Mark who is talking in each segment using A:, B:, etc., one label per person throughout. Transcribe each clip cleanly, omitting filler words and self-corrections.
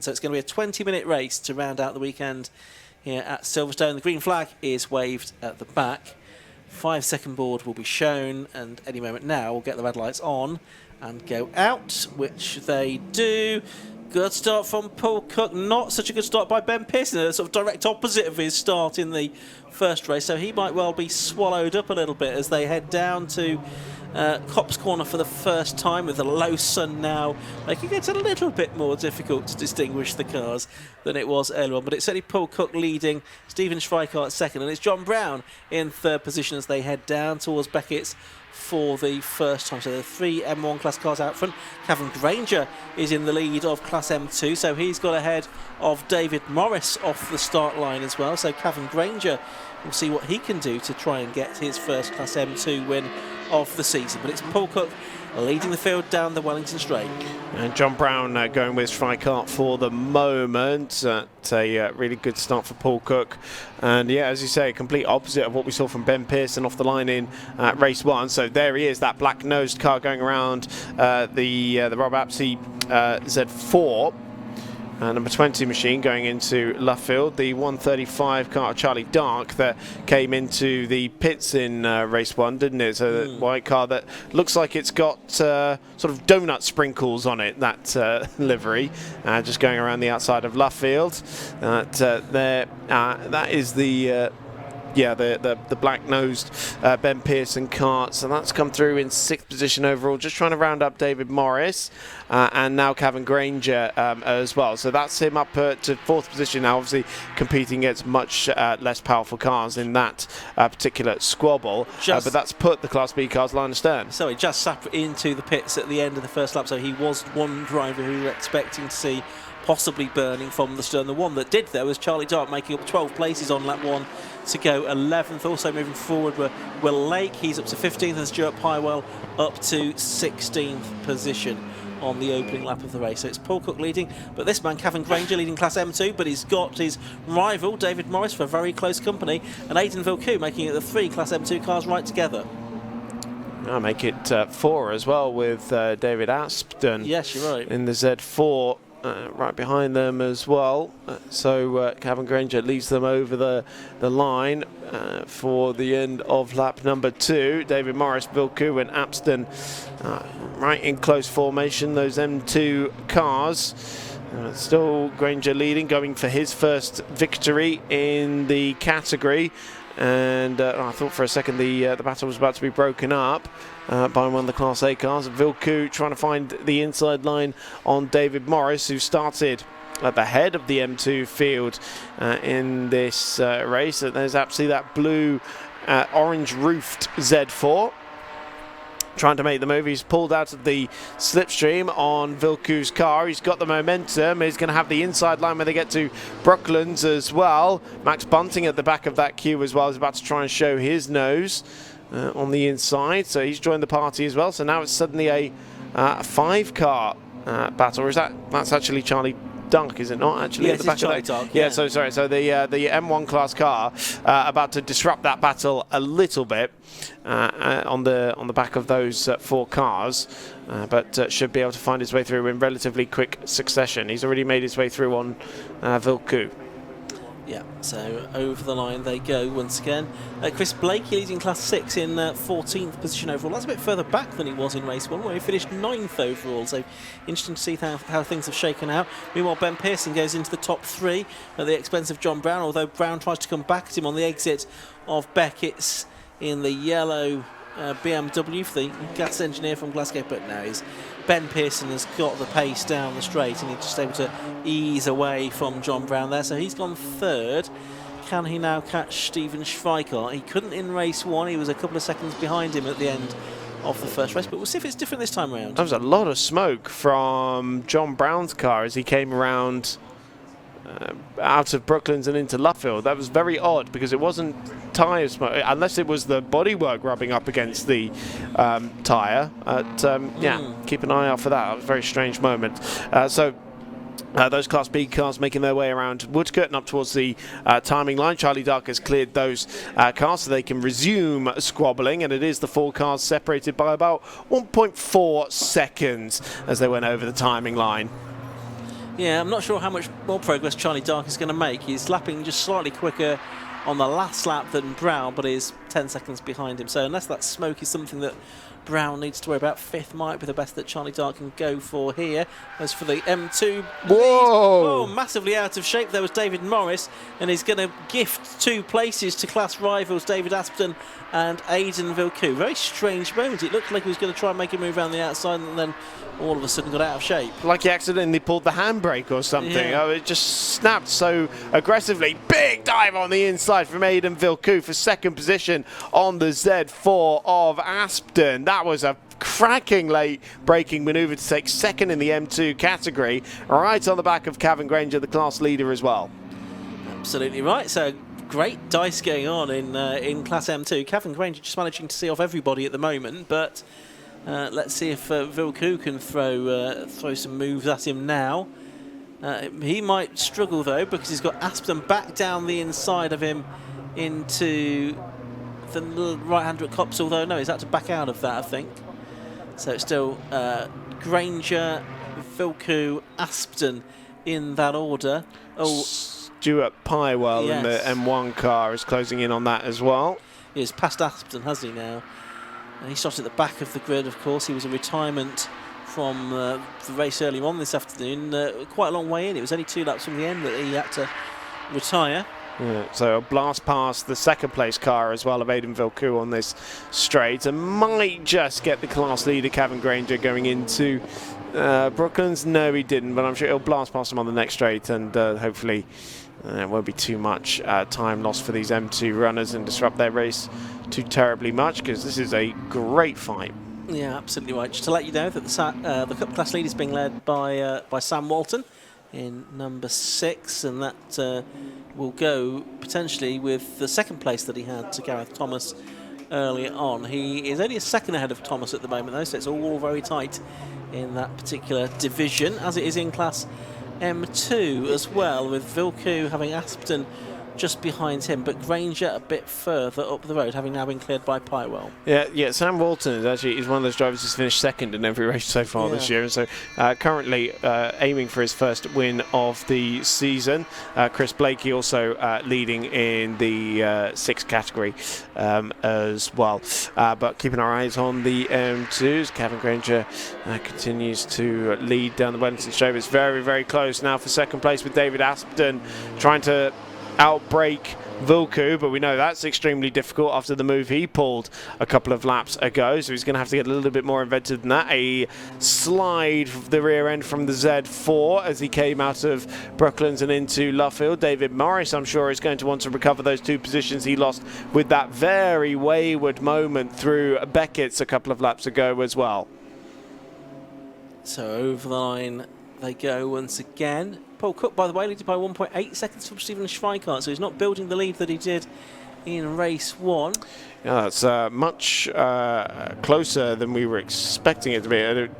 A: So it's going to be a 20-minute race to round out the weekend here at Silverstone. The green flag is waved at the back. 5-second board will be shown, and any moment now we'll get the red lights on and go out, which they do. Good start from Paul Cook. Not such a good start by Ben Pearson, a sort of direct opposite of his start in the first race. So he might well be swallowed up a little bit as they head down to Copse Corner for the first time, with the low sun now making it a little bit more difficult to distinguish the cars than it was earlier on. But it's certainly Paul Cook leading, Stephen Schweikart second, and it's John Brown in third position as they head down towards Beckett's for the first time. So there are 3 M1 class cars out front. Cavan Granger is in the lead of Class M2, so he's got ahead of David Morris off the start line as well. So Cavan Granger will see what he can do to try and get his first Class M2 win of the season. But it's Paul Cook leading the field down the Wellington Straight.
B: And John Brown going with Schweikart for the moment. It's a really good start for Paul Cook. And yeah, as you say, a complete opposite of what we saw from Ben Pearson off the line in race 1. So there he is, that black-nosed car going around the Rob Apsey Z4. Number 20 machine going into Luffield, the 135 car Charlie Dark that came into the pits in race 1, didn't it? So the white car that looks like it's got sort of donut sprinkles on it, that livery, just going around the outside of Luffield. That is the the black-nosed Ben Pearson car. So that's come through in 6th position overall, just trying to round up David Morris, and now Cavan Granger as well. So that's him up to 4th position now, obviously competing against much less powerful cars in that particular squabble. But that's put the Class B cars line astern.
A: So he just sat into the pits at the end of the first lap, so he was one driver who we were expecting to see possibly burning from the stern. The one that did, though, was Charlie Dark, making up 12 places on lap 1 to go 11th. Also moving forward were Will Lake. He's up to 15th, and Stuart Pywell up to 16th position on the opening lap of the race. So it's Paul Cook leading, but this man, Cavan Granger, leading Class M2, but he's got his rival, David Morris, for very close company, and Aidan Vilcou making it the 3 Class M2 cars right together.
B: I'll make it 4 as well, with David Aspden.
A: Yes, you're right.
B: In the Z4. Right behind them as well. So Cavan Granger leads them over the line for the end of lap number 2. David Morris, Vilcou and Apsden right in close formation, those M2 cars. Still Granger leading, going for his first victory in the category. And I thought for a second the battle was about to be broken up by one of the Class A cars. Vilcou trying to find the inside line on David Morris, who started at the head of the M2 field in this race. There's absolutely that blue orange roofed Z4. Trying to make the move. He's pulled out of the slipstream on Vilcou's car. He's got the momentum. He's going to have the inside line when they get to Brooklands as well. Max Bunting at the back of that queue as well is about to try and show his nose on the inside. So he's joined the party as well. So now it's suddenly a 5-car battle. Or is that's actually Charlie Dunk, is it not? Actually,
A: yes,
B: at the back
A: Charlie
B: of that.
A: Dunk,
B: yeah. So sorry. So the M1 class car about to disrupt that battle a little bit on the back of those 4 cars, but should be able to find his way through in relatively quick succession. He's already made his way through on Vilcou.
A: Yeah, so over the line they go once again. Chris Blakey leading Class 6 in 14th position overall. That's a bit further back than he was in race 1, where he finished 9th overall. So interesting to see how things have shaken out. Meanwhile, Ben Pearson goes into the top 3 at the expense of John Brown, although Brown tries to come back at him on the exit of Beckett's in the yellow BMW for the gas engineer from Glasgow. But now Ben Pearson has got the pace down the straight, and he's just able to ease away from John Brown there. So he's gone 3rd. Can he now catch Stephen Schweikart? He couldn't in race 1. He was a couple of seconds behind him at the end of the first race, but we'll see if it's different this time around.
B: There was a lot of smoke from John Brown's car as he came around out of Brooklands and into Luffield. That was very odd, because it wasn't tyre smoke, unless it was the bodywork rubbing up against the tyre. Keep an eye out for that. That was a very strange moment. Those Class B cars making their way around Woodcote and up towards the timing line. Charlie Dark has cleared those cars so they can resume squabbling, and it is the 4 cars separated by about 1.4 seconds as they went over the timing line.
A: Yeah, I'm not sure how much more progress Charlie Dark is going to make. He's lapping just slightly quicker on the last lap than Brown, but is 10 seconds behind him. So unless that smoke is something that Brown needs to worry about, fifth might be the best that Charlie Dark can go for here. As for the M2
B: Whoa!
A: Oh, massively out of shape. There was David Morris, and he's going to gift 2 places to class rivals David Aspden and Aidan Villeneuve. Very strange moment. It looked like he was going to try and make a move around the outside, and then all of a sudden got out of shape.
B: Like he accidentally pulled the handbrake or something.
A: Yeah.
B: Oh, it just snapped so aggressively. Big dive on the inside from Aidan Villeneuve for second position on the Z4 of Aspden. That was a cracking late braking manoeuvre to take second in the M2 category, right on the back of Cavan Granger, the class leader as well.
A: Absolutely right. So great dice going on in Class M2. Cavan Granger just managing to see off everybody at the moment, but let's see if Villeneuve can throw some moves at him now. He might struggle though, because he's got Aspden back down the inside of him into the right-hander at Copse, although no, he's had to back out of that, I think. So it's still Granger, Villeneuve, Aspden in that order. Oh,
B: Stuart Pywell in the M1 car is closing in on that as well.
A: He's passed Aspden, has he now? And he started at the back of the grid, of course. He was a retirement from the race earlier on this afternoon, quite a long way in. It was only 2 laps from the end that he had to retire.
B: Yeah, so a blast past the second place car as well of Aidan Villeneuve on this straight, and might just get the class leader Cavan Granger going into Brooklands. No, he didn't, but I'm sure he'll blast past him on the next straight, and hopefully it won't be too much time lost for these M2 runners and disrupt their race too terribly much, because this is a great fight.
A: Yeah, absolutely right. Just to let you know that the Cup class lead is being led by Sam Walton in number 6, and that will go potentially with the second place that he had to Gareth Thomas earlier on. He is only a second ahead of Thomas at the moment though, so it's all very tight in that particular division, as it is in Class M2 as well, with Villeneuve having Aspden just behind him, but Granger a bit further up the road, having now been cleared by Pywell.
B: Yeah. Sam Walton is one of those drivers who's finished second in every race so far this year, and so currently aiming for his first win of the season. Chris Blakey also leading in the 6th category as well. But keeping our eyes on the M2s, Cavan Granger continues to lead down the Wellington Straight. It's very, very close now for second place, with David Aspden trying to outbrake Villeneuve, but we know that's extremely difficult after the move he pulled a couple of laps ago, so he's going to have to get a little bit more inventive than that. A slide of the rear end from the Z4 as he came out of Brooklands and into Luffield. David Morris, I'm sure, is going to want to recover those 2 positions he lost with that very wayward moment through Beckett's a couple of laps ago as well.
A: So over the line they go once again. Paul Cook, by the way, leading by 1.8 seconds from Stephen Schweikart, so he's not building the lead that he did in race 1.
B: Yeah, it's much closer than we were expecting it to be.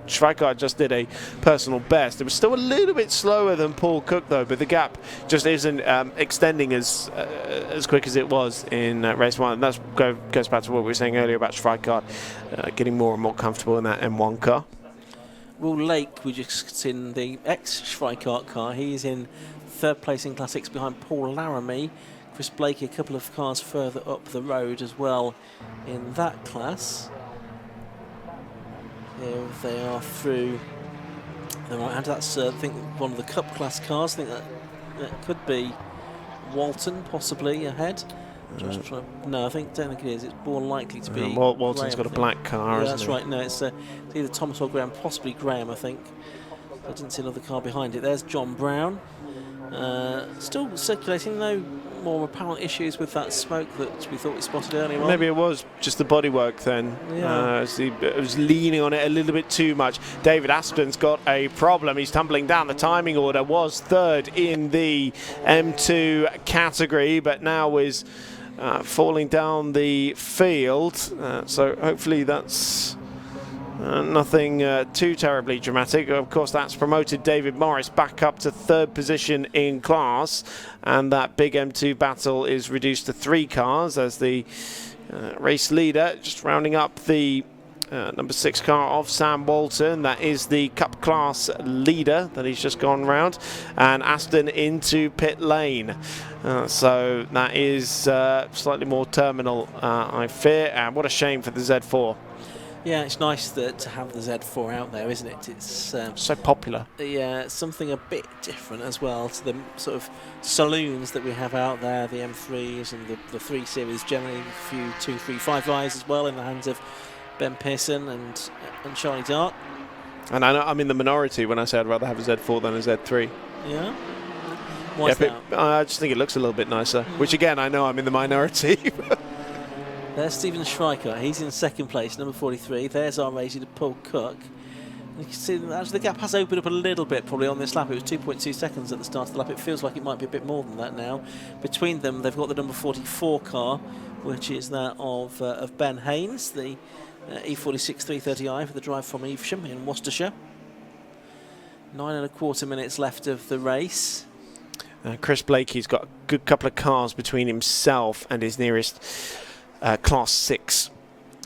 B: Schweikart just did a personal best. It was still a little bit slower than Paul Cook, though, but the gap just isn't extending as quick as it was in race 1. And that goes back to what we were saying earlier about Schweikart getting more and more comfortable in that M1 car.
A: Will Lake, we just in the ex-Schweikart car, he's in 3rd place in Class 6 behind Paul Laramie. Chris Blakey a couple of cars further up the road as well in that class. Here they are through the right hand. That's I think one of the Cup class cars. I think that could be Walton possibly ahead. No, don't think it is. It's more likely to be.
B: Walton's
A: Graham,
B: got a black car,
A: yeah,
B: hasn't
A: that's
B: he?
A: right. No, it's either Thomas or Graham, possibly Graham, I think. I didn't see another car behind it. There's John Brown. Still circulating, no more apparent issues with that smoke that we thought we spotted earlier on.
B: Maybe it was just the bodywork then.
A: Yeah.
B: He was leaning on it a little bit too much. David Aspden's got a problem. He's tumbling down the timing order. Was 3rd in the M2 category, but now is falling down the field. So hopefully that's nothing too terribly dramatic. Of course, that's promoted David Morris back up to 3rd position in class, and that big M2 battle is reduced to 3 cars as the race leader just rounding up the Number 6 car of Sam Walton. That is the Cup class leader that he's just gone round. And Aston into pit lane. So that is slightly more terminal, I fear. And what a shame for the Z4.
A: Yeah, it's nice to have the Z4 out there, isn't it? It's
B: so popular.
A: Yeah, something a bit different as well to the sort of saloons that we have out there, the M3s and the 3 Series, generally a few 2, 3, 5 guys as well in the hands of Ben Pearson and Charlie Dark.
B: And I know I'm in the minority when I say I'd rather have a Z4 than a Z3.
A: Yeah? Why is that?
B: I just think it looks a little bit nicer, which again, I know I'm in the minority.
A: There's Stephen Schreiker. He's in second place, number 43. There's our racing to Paul Cook. You can see that actually the gap has opened up a little bit probably on this lap. It was 2.2 seconds at the start of the lap. It feels like it might be a bit more than that now. Between them, they've got the number 44 car, which is that of Ben Haynes, the E46 330i for the drive from Evesham in Worcestershire. 9.25 minutes left of the race.
B: Chris Blakey's got a good couple of cars between himself and his nearest Class 6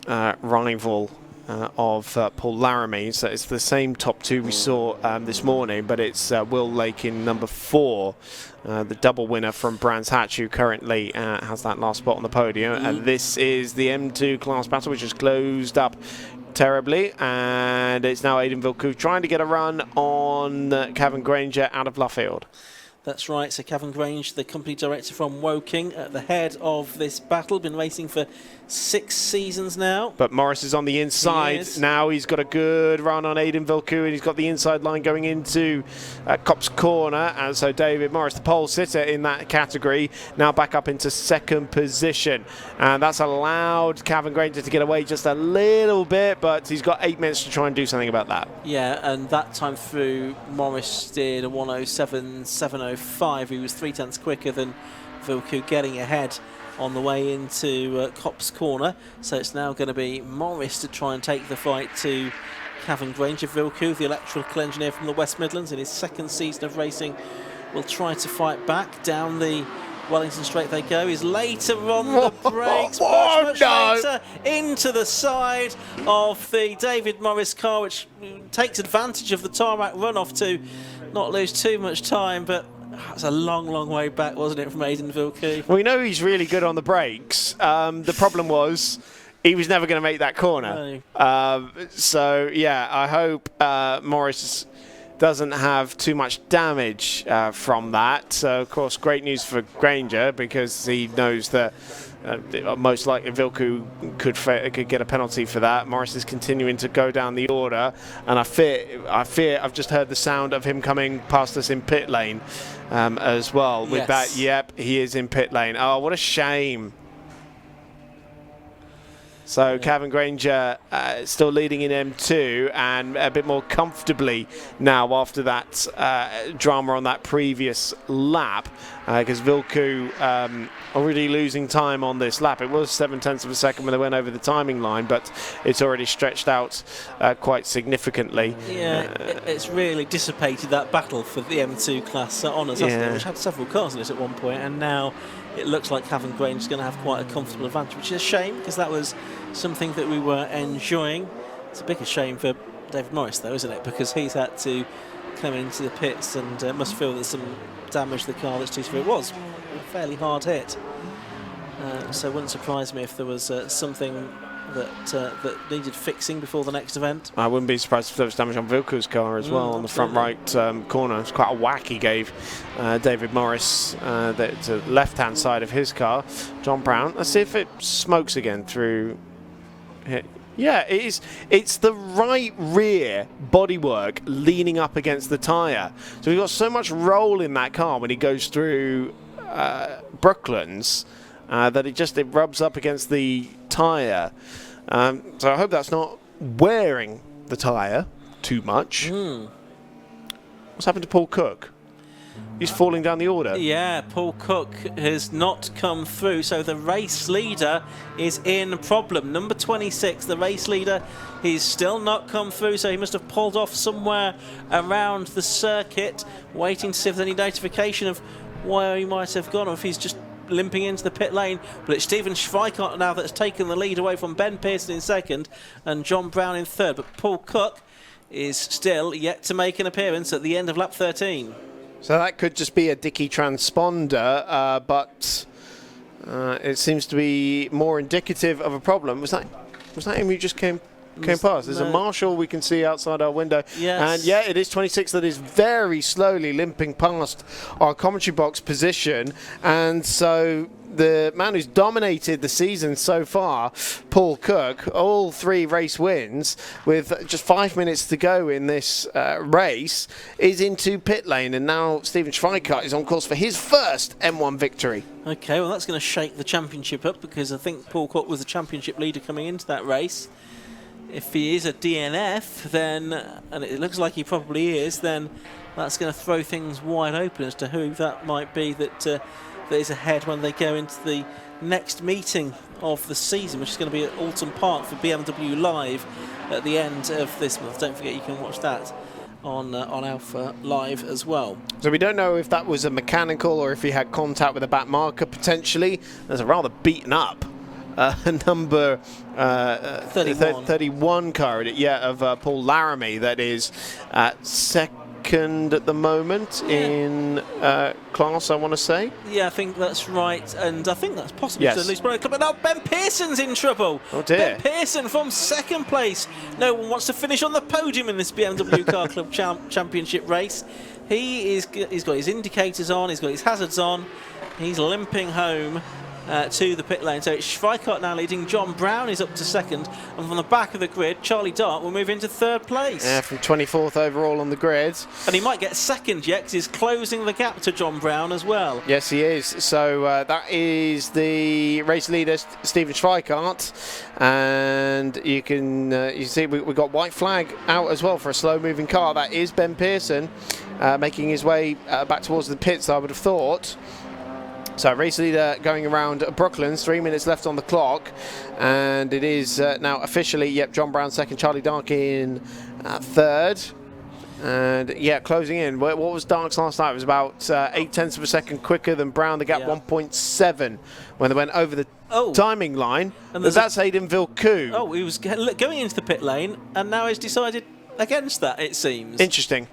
B: rival of Paul Laramie. So it's the same top 2 we saw this morning, but it's Will Lake in number 4, the double winner from Brands Hatch, who currently has that last spot on the podium. And this is the M2 class battle, which has closed up terribly, and it's now Aidan Villeneuve trying to get a run on Cavan Granger out of Luffield.
A: That's right, so Cavan Grange, the company director from Woking, at the head of this battle, been racing for 6 seasons now.
B: But Morris is on the inside. Now he's got a good run on Aidan Villeneuve, and he's got the inside line going into Copse Corner. And so David Morris, the pole sitter in that category, now back up into second position. And that's allowed Cavan Granger to get away just a little bit, but he's got 8 minutes to try and do something about that.
A: Yeah, and that time through, Morris did a 1:07.705. He was 3/10 quicker than Villeneuve, getting ahead on the way into Copse Corner. So it's now going to be Morris to try and take the fight to Cavan Granger. Villeneuve, the electrical engineer from the West Midlands, in his 2nd season of racing, will try to fight back. Down the Wellington Straight they go. He's later on the brakes, much later into the side of the David Morris car, which takes advantage of the tarmac runoff to not lose too much time, but that's a long, long way back, wasn't it, from Aidan Villeneuve?
B: Well, we know he's really good on the brakes. The problem was he was never going to make that corner. No. So, yeah, I hope Morris doesn't have too much damage from that. So, of course, great news for Granger, because he knows that most likely Villeneuve could get a penalty for that. Morris is continuing to go down the order, and I fear I've just heard the sound of him coming past us in pit lane as well. With that, yep, he is in pit lane. Oh, what a shame. So Cavan Granger still leading in M2, and a bit more comfortably now after that drama on that previous lap, because Villeneuve already losing time on this lap. It was 0.7 of a second when they went over the timing line, but it's already stretched out quite significantly.
A: Yeah, it's really dissipated that battle for the M2 class honours, hasn't it? Which had several cars in it at one point, and now it looks like Cavan Grange is going to have quite a comfortable advantage, which is a shame, because that was something that we were enjoying. It's a bigger shame for David Morris, though, isn't it? Because he's had to come into the pits and must feel there's some damage to the car that's too severe. It was a fairly hard hit. So it wouldn't surprise me if there was something that needed fixing before the next event.
B: I wouldn't be surprised if there was damage on Villeneuve's car as well, on the front right corner. It's quite a whack he gave David Morris, the left-hand side of his car. John Brown, let's see if it smokes again through here. Yeah, it is. It's the right rear bodywork leaning up against the tyre. So we've got so much roll in that car when he goes through Brooklands that it rubs up against the tyre. So I hope that's not wearing the tyre too much. What's happened to Paul Cook? He's falling down the order.
A: Yeah, Paul Cook has not come through, so the race leader is in problem. Number 26, the race leader, he's still not come through, so he must have pulled off somewhere around the circuit, waiting to see if there's any notification of where he might have gone, or if he's just limping into the pit lane, but it's Stephen Schweikart now that's taken the lead away from Ben Pearson in second and John Brown in third. But Paul Cook is still yet to make an appearance at the end of lap 13.
B: So that could just be a dicky transponder, but it seems to be more indicative of a problem. Was that him who just came past? There's a Marshall we can see outside our window.
A: Yes.
B: And yeah, it is 26 that is very slowly limping past our commentary box position. And so the man who's dominated the season so far, Paul Cook, all 3 race wins with just 5 minutes to go in this race, is into pit lane. And now Stephen Schweikart is on course for his first M1 victory.
A: Okay, well that's going to shake the championship up, because I think Paul Cook was the championship leader coming into that race. If he is a DNF, then, and it looks like he probably is, then that's going to throw things wide open as to who that might be that is ahead when they go into the next meeting of the season, which is going to be at Alton Park for BMW Live at the end of this month. Don't forget you can watch that on Alpha Live as well.
B: So we don't know if that was a mechanical or if he had contact with a back marker potentially. There's a rather beaten up number 31 car, of Paul Laramie, that is second at the moment in class, I want to say.
A: Yeah, I think that's right, and I think that's possibly
B: Yes.
A: to Leeds Club. But now Ben Pearson's in trouble.
B: Oh dear.
A: Ben Pearson from second place. No one wants to finish on the podium in this BMW Car Club Championship race. He's got his indicators on, he's got his hazards on, he's limping home to the pit lane. So it's Schweikart now leading. John Brown is up to second, and from the back of the grid, Charlie Dart will move into third place.
B: Yeah, from 24th overall on the grid.
A: And he might get second yet, because he's closing the gap to John Brown as well.
B: Yes, he is. So that is the race leader, Stephen Schweikart, and you can you see we got white flag out as well for a slow-moving car. That is Ben Pearson making his way back towards the pits, I would have thought. So race leader going around Brooklands, 3 minutes left on the clock, and it is now officially, John Brown second, Charlie Dark in third, and closing in. What was Dark's last night? It was about 0.8 of a second quicker than Brown. The gap 1.7 when they went over the timing line. And that's Aidan Villeneuve.
A: Oh, he was going into the pit lane, and now he's decided against that, it seems.
B: Interesting.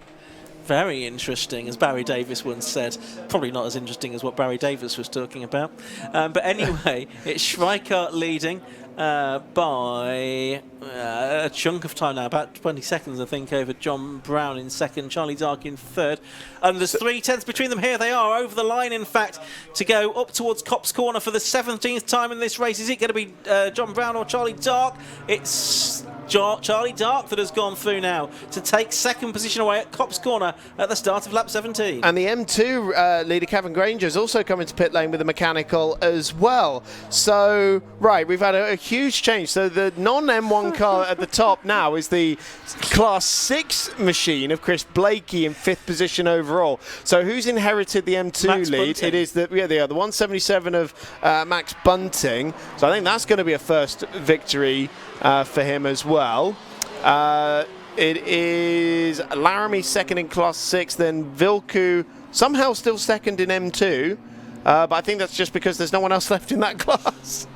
A: Very interesting, as Barry Davis once said. Probably not as interesting as what Barry Davis was talking about. But anyway, it's Schweikart leading by a chunk of time now, about 20 seconds, I think, over John Brown in second, Charlie Dark in third. And there's 3/10 between them. Here they are, over the line, in fact, to go up towards Copse Corner for the 17th time in this race. Is it going to be John Brown or Charlie Dark? It's Charlie Dark that has gone through now to take second position away at Copse Corner at the start of lap 17.
B: And the M2 leader, Kevin Granger, has also come into pit lane with a mechanical as well. So, right, we've had a huge change. So the non-M1 car at the top now is the Class 6 machine of Chris Blakey in 5th position overall. So who's inherited the M2
A: Max
B: lead?
A: Bunting.
B: It is the 177 of Max Bunting. So I think that's going to be a first victory for him as well. It is Laramie second in Class 6, then Vilku somehow still second in M2, but I think that's just because there's no one else left in that class.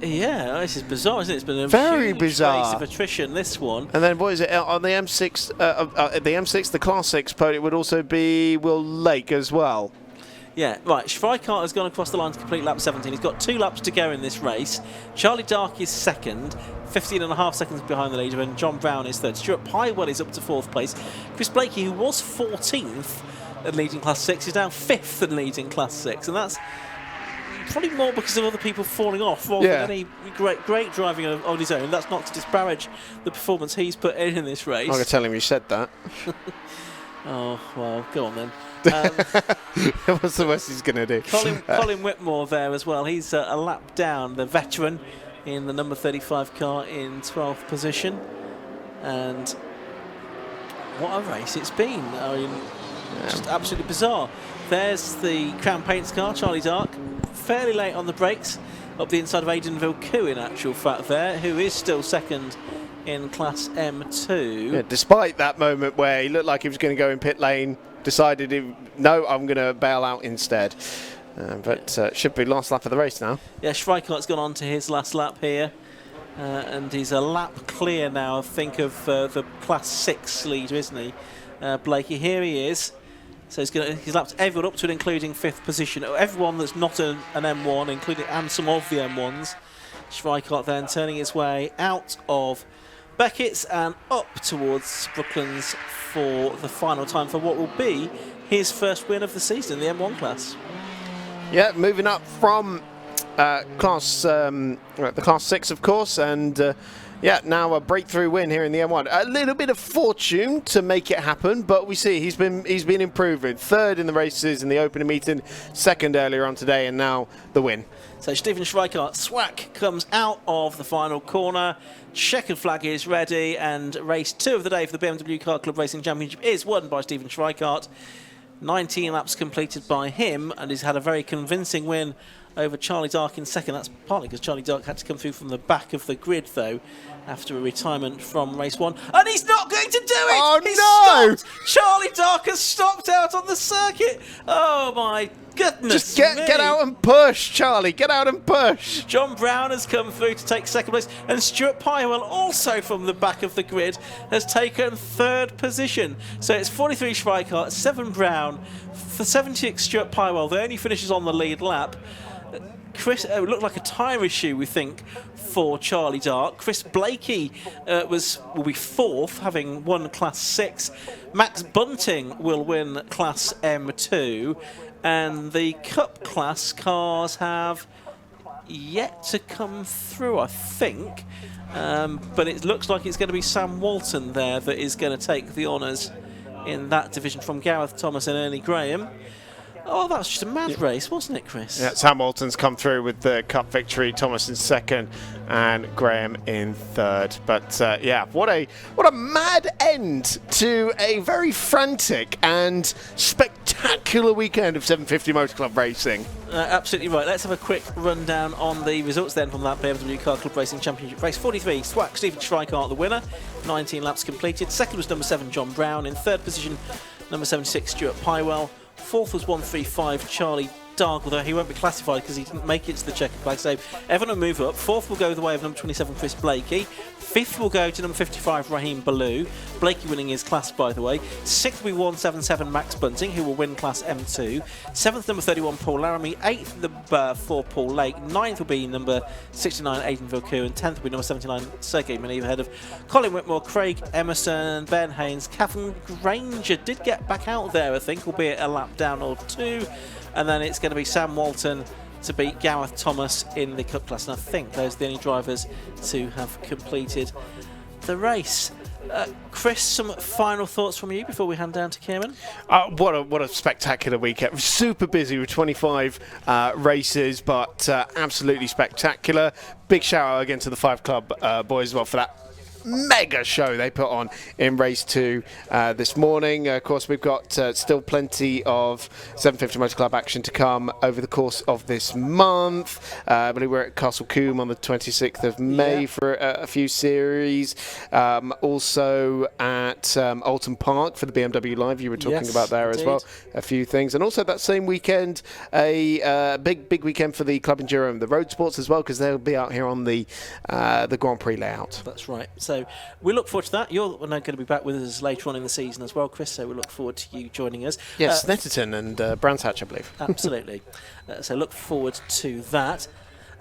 A: Yeah, this is bizarre, isn't it? It's been a
B: Very
A: huge
B: bizarre
A: race of attrition, this one.
B: And then what is it on the M6? The Class 6 podium would also be Will Lake as well.
A: Yeah, right, Schweikart has gone across the line to complete lap 17. He's got 2 laps to go in this race. Charlie Dark is second, 15.5 seconds behind the leader, and John Brown is third. Stuart Pywell is up to 4th place. Chris Blakey, who was 14th at leading Class 6, is now 5th at leading Class 6, and that's probably more because of other people falling off rather than any great driving on his own. That's not to disparage the performance he's put in this race.
B: I'm going to tell him you said that.
A: Oh, well, go on then.
B: What's the worst he's going to do?
A: Colin Whitmore there as well. He's a lap down, the veteran in the number 35 car in 12th position. And what a race it's been. I mean, just absolutely bizarre. There's the Crown Paints car, Charlie Dark, fairly late on the brakes, up the inside of Aidan Villeneuve in actual fact there, who is still second in Class M2.
B: Yeah, despite that moment where he looked like he was going to go in pit lane, decided, no, I'm going to bail out instead. But should be last lap of the race now.
A: Yeah, Schweikart's gone on to his last lap here. And he's a lap clear now, I think, of the Class 6 leader, isn't he? Blakey, here he is. So he's lapped everyone up to and including 5th position. Everyone that's not an M1, including and some of the M1s. Schweikart then turning his way out of Beckett's and up towards Brooklands for the final time for what will be his first win of the season in the M1 class.
B: Yeah, moving up from the Class 6, of course, and yeah, now a breakthrough win here in the M1. A little bit of fortune to make it happen, but we see he's been improving. 3rd in the races in the opening meeting, 2nd earlier on today, and now the win.
A: So Stephen Schweikart, Swack comes out of the final corner. Checkered flag is ready, and race 2 of the day for the BMW Car Club Racing Championship is won by Stephen Schweikart. 19 laps completed by him, and he's had a very convincing win over Charlie Dark in 2nd. That's partly because Charlie Dark had to come through from the back of the grid, though, after a retirement from race 1. And he's not going to do it!
B: Oh,
A: He
B: no!
A: stopped. Charlie Dark has stopped out on the circuit! Oh, my goodness.
B: Just get out and push, Charlie. Get out and push.
A: John Brown has come through to take 2nd place, and Stuart Pywell, also from the back of the grid, has taken 3rd position. So it's 43 Schweikart, 7 Brown, for 76 Stuart Pywell. The only finishes on the lead lap. Chris, it looked like a tyre issue, we think, for Charlie Dark. Chris Blakey will be 4th, having won Class 6. Max Bunting will win Class M2. And the Cup class cars have yet to come through, I think. But it looks like it's going to be Sam Walton there that is going to take the honours in that division from Gareth Thomas and Ernie Graham. Oh, that was just a mad race, wasn't it, Chris?
B: Yeah, Sam Walton's come through with the Cup victory, Thomas in 2nd and Graham in 3rd. But yeah, what a mad end to a very frantic and spectacular weekend of 750 Motor Club racing.
A: Absolutely right. Let's have a quick rundown on the results then from that BMW Car Club Racing Championship. Race 43, Swack, Stephen Schweikart the winner, 19 laps completed. 2nd was number 7, John Brown. In 3rd position, number 76, Stuart Pywell. 4th was 135 Charlie Dark, although he won't be classified because he didn't make it to the checkered flag. So everyone will move up. 4th will go the way of number 27 Chris Blakey. 5th will go to number 55 Raheem Ballou. Blakey winning his class, by the way. 6th will be 177 Max Bunting, who will win class M2. 7th number 31 Paul Laramie. 8th number 4 Paul Lake. 9th will be number 69 Aidan Vilku, and 10th will be number 79 Sergei Meniv, ahead of Colin Whitmore, Craig Emerson, Ben Haynes. Cavan Granger did get back out there, I think, albeit a lap down or 2. And then it's going to be Sam Walton to beat Gareth Thomas in the Cup class. And I think those are the only drivers to have completed the race. Chris, some final thoughts from you before we hand down to Kieran?
B: What a spectacular weekend. Super busy with 25 races, but absolutely spectacular. Big shout out again to the 5 Club boys as well for that mega show they put on in race 2 this morning. Of course, we've got still plenty of 750 Motor Club action to come over the course of this month. I believe we're at Castle Combe on the 26th of May for a few series. Also at Alton Park for the BMW Live, you were talking about there indeed. As well. A few things. And also that same weekend, a big weekend for the Club Enduro and the Road Sports as well, because they'll be out here on the Grand Prix layout.
A: That's right. So we look forward to that. You're now going to be back with us later on in the season as well, Chris, so we look forward to you joining us.
B: Yes, Netterton and Brands Hatch, I believe.
A: Absolutely. So look forward to that.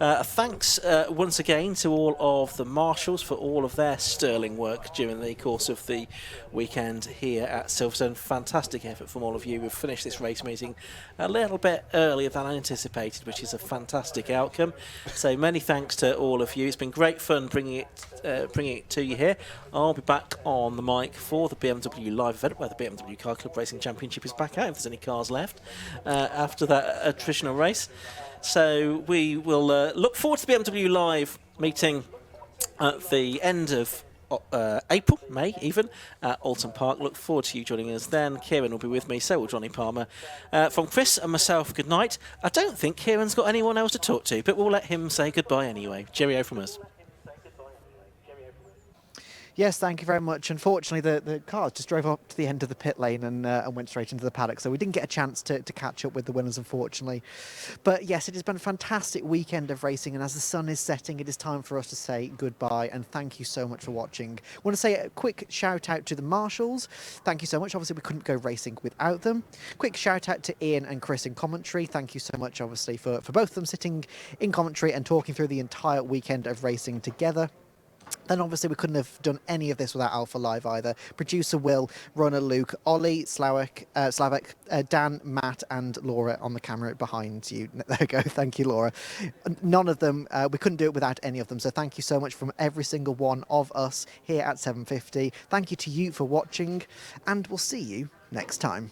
A: Thanks once again to all of the marshals for all of their sterling work during the course of the weekend here at Silverstone. Fantastic effort from all of you. We've finished this race meeting a little bit earlier than anticipated, which is a fantastic outcome. So many thanks to all of you. It's been great fun bringing it to you here. I'll be back on the mic for the BMW Live event, where the BMW Car Club Racing Championship is back out, if there's any cars left, after that attritional race. So we will look forward to the BMW Live meeting at the end of April, May even, at Alton Park. Look forward to you joining us then. Kieran will be with me, so will Johnny Palmer. From Chris and myself, good night. I don't think Kieran's got anyone else to talk to, but we'll let him say goodbye anyway. Cheerio from us.
C: Yes, thank you very much. Unfortunately, the cars just drove up to the end of the pit lane and went straight into the paddock, so we didn't get a chance to catch up with the winners, unfortunately. But yes, it has been a fantastic weekend of racing, and as the sun is setting, it is time for us to say goodbye, and thank you so much for watching. I want to say a quick shout out to the marshals. Thank you so much. Obviously, we couldn't go racing without them. Quick shout out to Ian and Chris in commentary. Thank you so much, obviously, for both of them sitting in commentary and talking through the entire weekend of racing together. Then obviously we couldn't have done any of this without Alpha Live either. Producer Will, runner Luke, Ollie, Slavik, Dan, Matt and Laura on the camera behind you. There we go, thank you Laura. None of them, we couldn't do it without any of them, so thank you so much from every single one of us here at 750. Thank you to you for watching, and we'll see you next time.